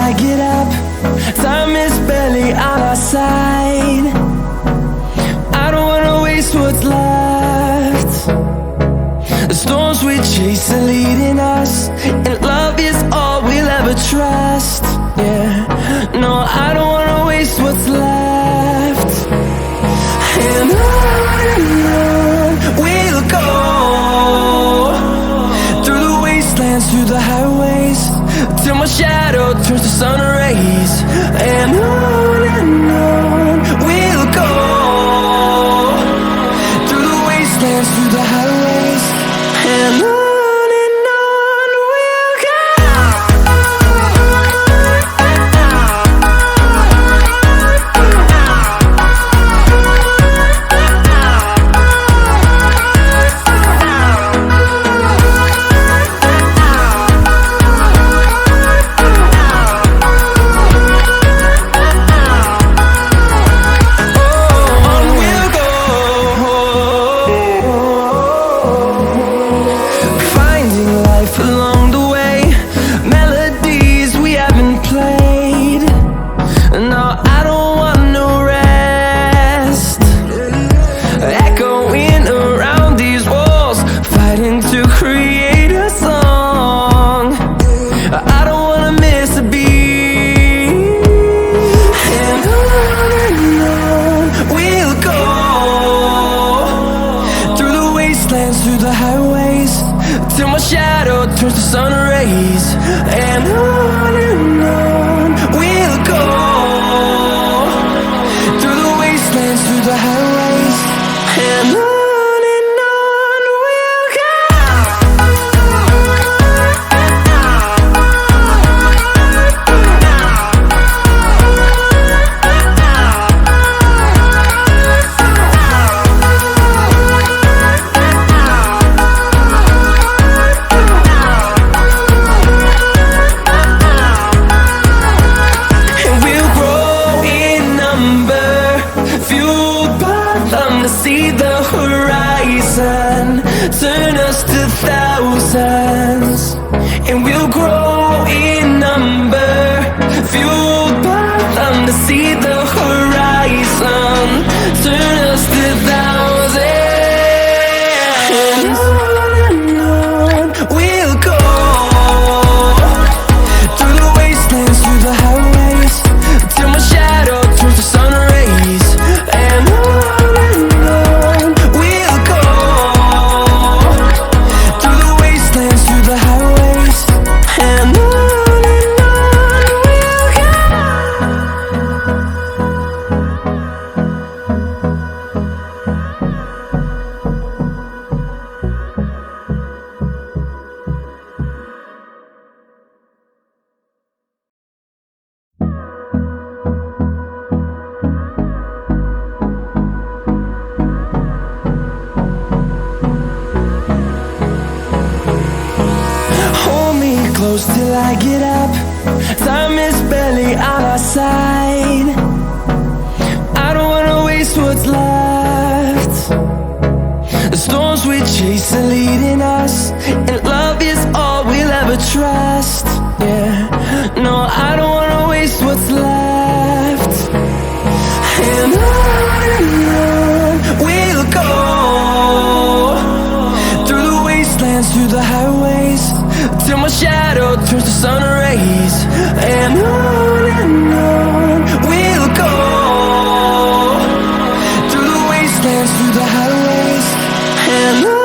I get up. Time is barely on our side. I don't wanna waste what's left. The storms we chase are leading us, and love is all we'll ever trust. Yeah, no, I don't wanna waste what's left. And on we'll go, through the wastelands, through the highways, till my shadow turns to sun rays. And on we'll go, through the wastelands, through the highways, and on. Till I get up, time is barely on our side. I don't wanna waste what's left. The storms we chase are leading us, and love is all we'll ever trust. Yeah, no, I don't wanna waste what's left. And on we'll go, through the wastelands, through the highways, till my shadow turns to sun rays. And on we'll go, through the wastelands, through the highways, and on.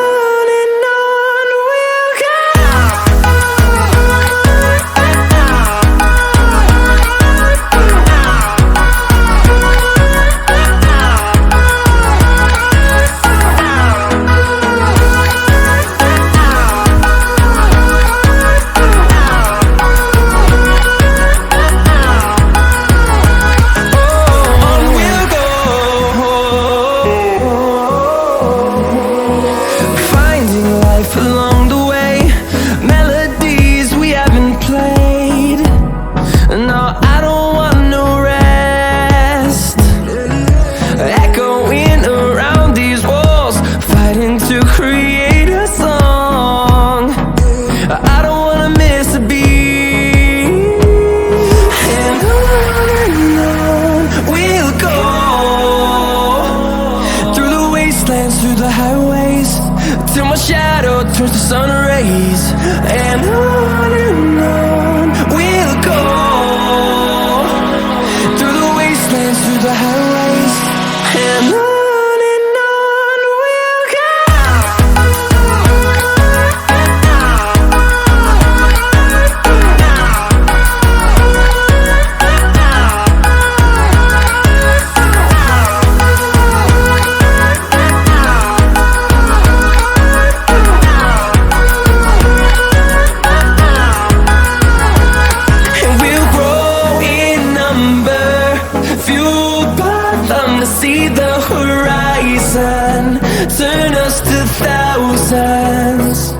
till my shadow turns to sun rays. And on we'll go, through the wastelands, through the highways, and on we'll go. See the horizon, turn us to thousands.